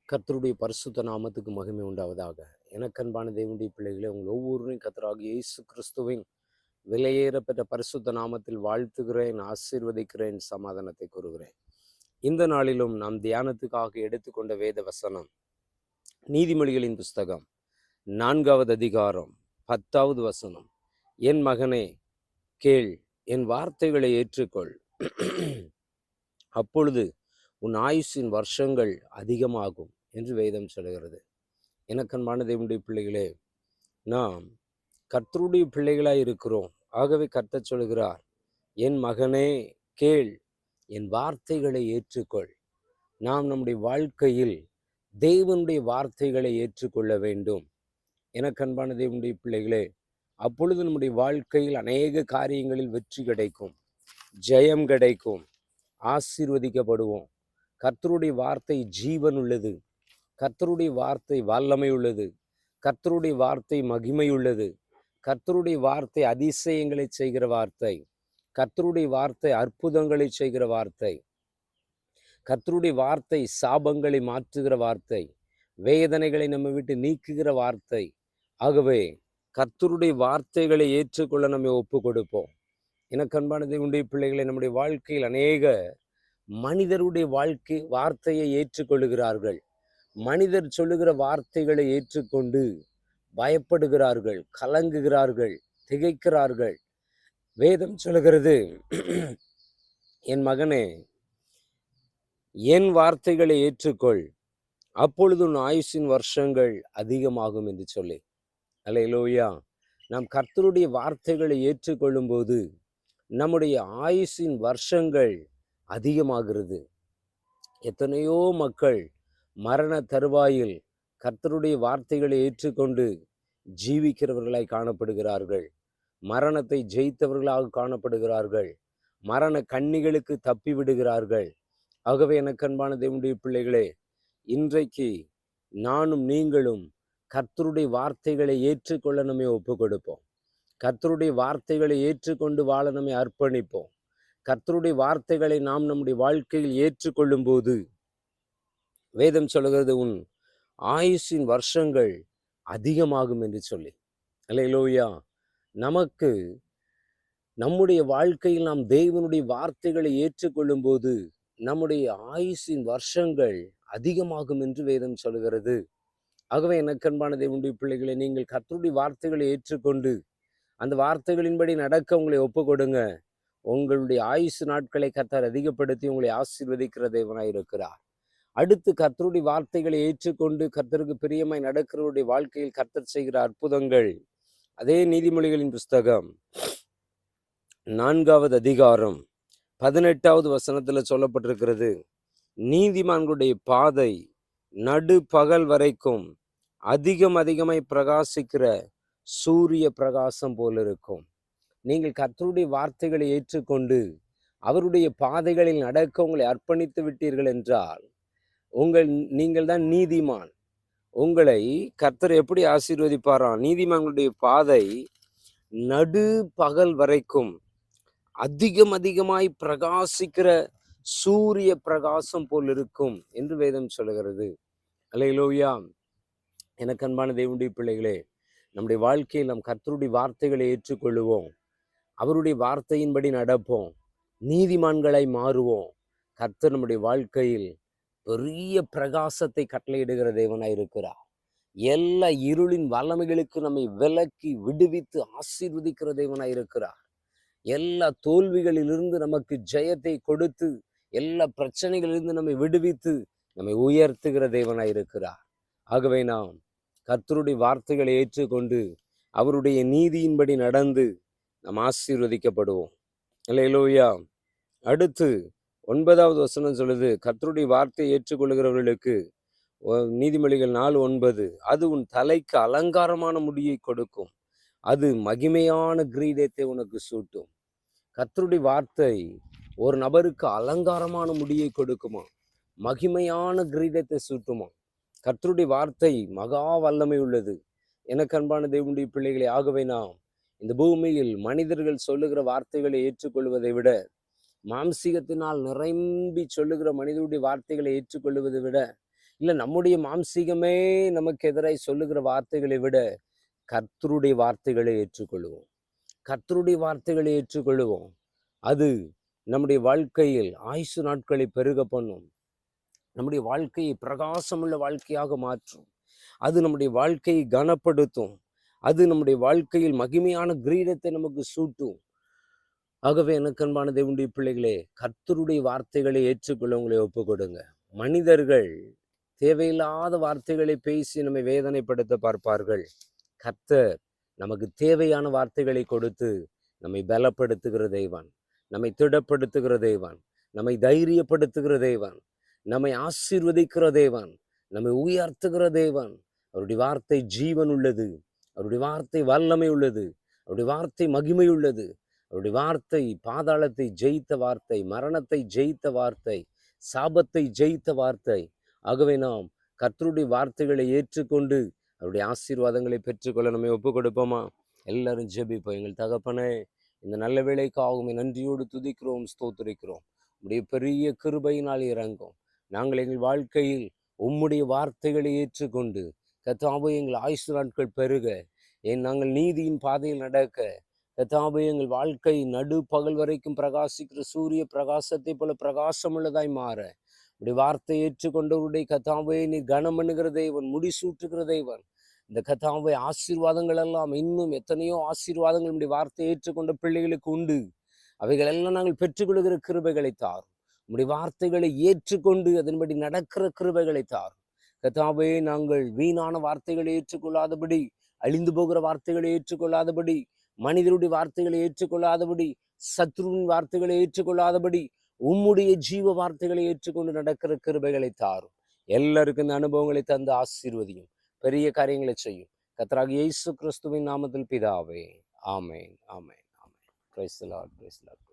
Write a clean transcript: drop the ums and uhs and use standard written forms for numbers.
கர்த்தருடைய பரிசுத்த நாமத்துக்கு மகிமை உண்டாவதாக. எனக்கன்பான தேவனுடைய பிள்ளைகளே, உங்கள் ஒவ்வொருவரையும் கர்த்தராகிய இயேசு கிறிஸ்துவின் விலையேறப்பெற்ற பரிசுத்த நாமத்தில் வாழ்த்துகிறேன், ஆசீர்வதிக்கிறேன், சமாதானத்தை கூறுகிறேன். இந்த நாளிலும் நாம் தியானத்துக்காக எடுத்துக்கொண்ட வேத வசனம் நீதிமொழிகளின் புஸ்தகம் 4வது அதிகாரம் 10வது வசனம். என் மகனே கேள், என் வார்த்தைகளை ஏற்றுக்கொள், அப்பொழுது உன் ஆயுசின் வருஷங்கள் அதிகமாகும் என்று வேதம் சொல்கிறது. எனக்கன்பான தேவனுடைய பிள்ளைகளே, நாம் கர்த்தருடைய பிள்ளைகளாய் இருக்கிறோம். ஆகவே கர்த்தர் சொல்கிறார், என் மகனே கேள், என் வார்த்தைகளை ஏற்றுக்கொள். நாம் நம்முடைய வாழ்க்கையில் தேவனுடைய வார்த்தைகளை ஏற்றுக்கொள்ள வேண்டும். எனக்கன்பான தேவனுடைய பிள்ளைகளே, அப்பொழுது நம்முடைய வாழ்க்கையில் அநேக காரியங்களில் வெற்றி கிடைக்கும், ஜெயம் கிடைக்கும், ஆசீர்வதிக்கப்படுவோம். கர்த்தருடைய வார்த்தை ஜீவன் உள்ளது, கர்த்தருடைய வார்த்தை வல்லமை உள்ளது, கர்த்தருடைய வார்த்தை மகிமை உள்ளது, கர்த்தருடைய வார்த்தை அதிசயங்களை செய்கிற வார்த்தை, கர்த்தருடைய வார்த்தை அற்புதங்களை செய்கிற வார்த்தை, கர்த்தருடைய வார்த்தை சாபங்களை மாற்றுகிற வார்த்தை, வேதனைகளை நம்ம விட்டு நீக்குகிற வார்த்தை. ஆகவே கர்த்தருடைய வார்த்தைகளை ஏற்றுக்கொள்ள நம்ம ஒப்பு கொடுப்போம். எனக்கன்பான தேவனுடைய பிள்ளைகளை, நம்முடைய வாழ்க்கையில் அநேக மனிதருடைய வார்த்தையை ஏற்றுக்கொள்ளுகிறார்கள். மனிதர் சொல்லுகிற வார்த்தைகளை ஏற்றுக்கொண்டு பயப்படுகிறார்கள், கலங்குகிறார்கள், திகைக்கிறார்கள். வேதம் சொல்லுகிறது, என் மகனே என் வார்த்தைகளை ஏற்றுக்கொள், அப்பொழுது உன் ஆயுசின் வருஷங்கள் அதிகமாகும் என்று சொல்லி. அல்லேலூயா. நாம் கர்த்தருடைய வார்த்தைகளை ஏற்றுக்கொள்ளும் போது நம்முடைய ஆயுசின் வருஷங்கள் அதிகமாகிறது. எத்தனையோ மக்கள் மரண தருவாயில் கர்த்தருடைய வார்த்தைகளை ஏற்றுக்கொண்டு ஜீவிக்கிறவர்களாய் காணப்படுகிறார்கள், மரணத்தை ஜெயித்தவர்களாக காணப்படுகிறார்கள், மரண கண்ணிகளுக்கு தப்பி விடுகிறார்கள். ஆகவே எனக்கன்பான தேவனுடைய பிள்ளைகளே, இன்றைக்கு நானும் நீங்களும் கர்த்தருடைய வார்த்தைகளை ஏற்றுக்கொள்ள நம்மை ஒப்பு கொடுப்போம். கர்த்தருடைய வார்த்தைகளை ஏற்றுக்கொண்டு வாழ நம்மை அர்ப்பணிப்போம். கர்த்தருடைய வார்த்தைகளை நாம் நம்முடைய வாழ்க்கையில் ஏற்றுக்கொள்ளும் போது வேதம் சொல்லுகிறது, உன் ஆயுசின் வருஷங்கள் அதிகமாகும் என்று சொல்லி. அல்லேலூயா. நமக்கு நம்முடைய வாழ்க்கையில் நாம் தேவனுடைய வார்த்தைகளை ஏற்றுக்கொள்ளும் போது நம்முடைய ஆயுசின் வருஷங்கள் அதிகமாகும் என்று வேதம் சொல்கிறது. ஆகவே எனக்கன்பான தேவனுடைய பிள்ளைகளை, நீங்கள் கர்த்தருடைய வார்த்தைகளை ஏற்றுக்கொண்டு அந்த வார்த்தைகளின்படி நடக்க உங்களை ஒப்பு கொடுங்க. உங்களுடைய ஆயுசு நாட்களை கர்த்தர் அதிகப்படுத்தி உங்களை ஆசீர்வதிக்கிற தேவனாய் இருக்கிறார். அடுத்து கர்த்தருடைய வார்த்தைகளை ஏற்றுக்கொண்டு கர்த்தருக்கு பிரியமாய் நடக்கிறவருடைய வாழ்க்கையில் கர்த்தர் செய்கிற அற்புதங்கள். அதே நீதிமொழிகளின் புஸ்தகம் 4வது அதிகாரம் 18வது வசனத்துல சொல்லப்பட்டிருக்கிறது, நீதிமான்களுடைய பாதை நடு பகல் வரைக்கும் அதிகமாய் பிரகாசிக்கிற சூரிய பிரகாசம் போல இருக்கும். நீங்கள் கர்த்தருடைய வார்த்தைகளை ஏற்றுக்கொண்டு அவருடைய பாதைகளில் நடக்க உங்களை அர்ப்பணித்து விட்டீர்கள் என்றால் நீங்கள் தான் நீதிமான். உங்களை கர்த்தர் எப்படி ஆசீர்வதிப்பாராம்? நீதிமான்களுடைய பாதை நடு பகல் வரைக்கும் அதிகமாய் பிரகாசிக்கிற சூரிய பிரகாசம் போல் இருக்கும் என்று வேதம் சொல்லுகிறது. அல்லேலூயா. எனக்கு அன்பான தேவனுடைய பிள்ளைகளே, நம்முடைய வாழ்க்கையில் நாம் கர்த்தருடைய வார்த்தைகளை ஏற்றுக்கொள்ளுவோம், அவருடைய வார்த்தையின்படி நடப்போம், நீதிமான்களை மாறுவோம். கர்த்தர் நம்முடைய வாழ்க்கையில் பெரிய பிரகாசத்தை கட்டளையிடுகிற தேவனாய் இருக்கிறார். எல்லா இருளின் வல்லமைகளுக்கு நம்மை விலக்கி விடுவித்து ஆசீர்வதிக்கிற தேவனாய் இருக்கிறார். எல்லா தோல்விகளிலிருந்து நமக்கு ஜெயத்தை கொடுத்து, எல்லா பிரச்சனைகளிலிருந்து நம்மை விடுவித்து நம்மை உயர்த்துகிற தேவனாய் இருக்கிறார். ஆகவே நாம் கர்த்தருடைய வார்த்தைகளை ஏற்றுக்கொண்டு அவருடைய நீதியின்படி நடந்து நாம் ஆசீர்வதிக்கப்படுவோம். அல்லேலூயா. அடுத்து 9வது வசனம் சொல்லுது, கர்த்தருடைய வார்த்தையை ஏற்றுக்கொள்கிறவர்களுக்கு, நீதிமொழிகள் 4:9, அது உன் தலைக்கு அலங்காரமான முடியை கொடுக்கும், அது மகிமையான கிரீடத்தை உனக்கு சூட்டும். கர்த்தருடைய வார்த்தை ஒரு நபருக்கு அலங்காரமான முடியை கொடுக்குமா, மகிமையான கிரீடத்தை சூட்டுமா. கர்த்தருடைய வார்த்தை மகா வல்லமை உள்ளது. எனக்கு அன்பான தேவனுடைய பிள்ளைகளை, ஆகவே நாம் இந்த பூமியில் மனிதர்கள் சொல்லுகிற வார்த்தைகளை ஏற்றுக்கொள்வதை விட, மாம்சீகத்தினால் நிரம்பி சொல்லுகிற மனிதனுடைய வார்த்தைகளை ஏற்றுக்கொள்வதை விட, இல்லை நம்முடைய மாம்சீகமே நமக்கு எதிராய் சொல்லுகிற வார்த்தைகளை விட கர்த்தருடைய வார்த்தைகளை ஏற்றுக்கொள்வோம். கர்த்தருடைய வார்த்தைகளை ஏற்றுக்கொள்வோம். அது நம்முடைய வாழ்க்கையில் ஆயுசு நாட்களை பெருக பண்ணும். நம்முடைய வாழ்க்கையை பிரகாசமுள்ள வாழ்க்கையாக மாற்றும். அது நம்முடைய வாழ்க்கையை கனப்படுத்தும். அது நம்முடைய வாழ்க்கையில் மகிமையான கிரீடத்தை நமக்கு சூட்டும். ஆகவே எனக்கு அன்பான தேவனுடைய பிள்ளைகளே, கர்த்தருடைய வார்த்தைகளை ஏற்றுக்கொள்ள உங்களை ஒப்பு கொடுங்க. மனிதர்கள் தேவையில்லாத வார்த்தைகளை பேசி நம்மை வேதனைப்படுத்த பார்ப்பார்கள். கர்த்தர் நமக்கு தேவையான வார்த்தைகளை கொடுத்து நம்மை பலப்படுத்துகிற தேவன், நம்மை திடப்படுத்துகிற தேவன், நம்மை தைரியப்படுத்துகிற தேவன், நம்மை ஆசீர்வதிக்கிற தேவன், நம்மை உயர்த்துகிற தேவன். அவருடைய வார்த்தை ஜீவன் உள்ளது, அவருடைய வார்த்தை வல்லமை உள்ளது, அவருடைய வார்த்தை மகிமை உள்ளது. அவருடைய வார்த்தை பாதாளத்தை ஜெயித்த வார்த்தை, மரணத்தை ஜெயித்த வார்த்தை, சாபத்தை ஜெயித்த வார்த்தை. ஆகவே நாம் கர்த்தருடைய வார்த்தைகளை ஏற்றுக்கொண்டு அவருடைய ஆசீர்வாதங்களை பெற்றுக்கொள்ள நம்மை ஒப்பு கொடுப்போமா? எல்லாரும் ஜெபிப்போம். எங்கள் தகப்பனே, இந்த நல்ல வேளைக்காகவும் நன்றியோடு துதிக்கிறோம், ஸ்தோத்திரிக்கிறோம். உம்முடைய பெரிய கிருபையினால் இறங்கும். நாங்கள் எங்கள் வாழ்க்கையில் உம்முடைய வார்த்தைகளை ஏற்றுக்கொண்டு கர்த்தாவே எங்கள் ஆயுசு நாட்கள் பெருக, நாங்கள் நீதியின் பாதையில் நடக்க, கர்த்தாவே எங்கள் வாழ்க்கை நடு பகல் வரைக்கும் பிரகாசிக்கிற சூரிய பிரகாசத்தை போல பிரகாசமுள்ளதாய் மாற, உடைய வார்த்தையை ஏற்றுக்கொண்டவருடைய கர்த்தாவே நீ கனம் பண்ணுகிற தேவன், முடிசூட்டுகிற தேவன். இந்த கர்த்தாவே ஆசீர்வாதங்கள் எல்லாம் இன்னும் எத்தனையோ ஆசீர்வாதங்கள் உடைய வார்த்தையை ஏற்றுக்கொண்ட பிள்ளைகளுக்கு உண்டு. அவைகள் எல்லாம் நாங்கள் பெற்றுக்கொள்கிற கிருபைகளை தாரும். உடைய வார்த்தைகளை ஏற்றுக்கொண்டு அதன்படி நடக்கிற கிருபைகளை தாரும். கர்த்தாவே நாங்கள் வீணான வார்த்தைகளை ஏற்றுக்கொள்ளாதபடி, அழிந்து போகிற வார்த்தைகளை ஏற்றுக்கொள்ளாதபடி, மனிதருடைய வார்த்தைகளை ஏற்றுக்கொள்ளாதபடி, சத்ருவின் வார்த்தைகளை ஏற்றுக்கொள்ளாதபடி, உம்முடைய ஜீவ வார்த்தைகளை ஏற்றுக்கொண்டு நடக்கிற கிருபைகளை தாரும். எல்லாருக்கும் இந்த அனுபவங்களை தந்து ஆசீர்வதியும், பெரிய காரியங்களை செய்யும். கர்த்தராகிய இயேசு கிறிஸ்துவின் நாமத்தில் பிதாவே, ஆமென், ஆமென், ஆமென். Praise the Lord, praise the Lord.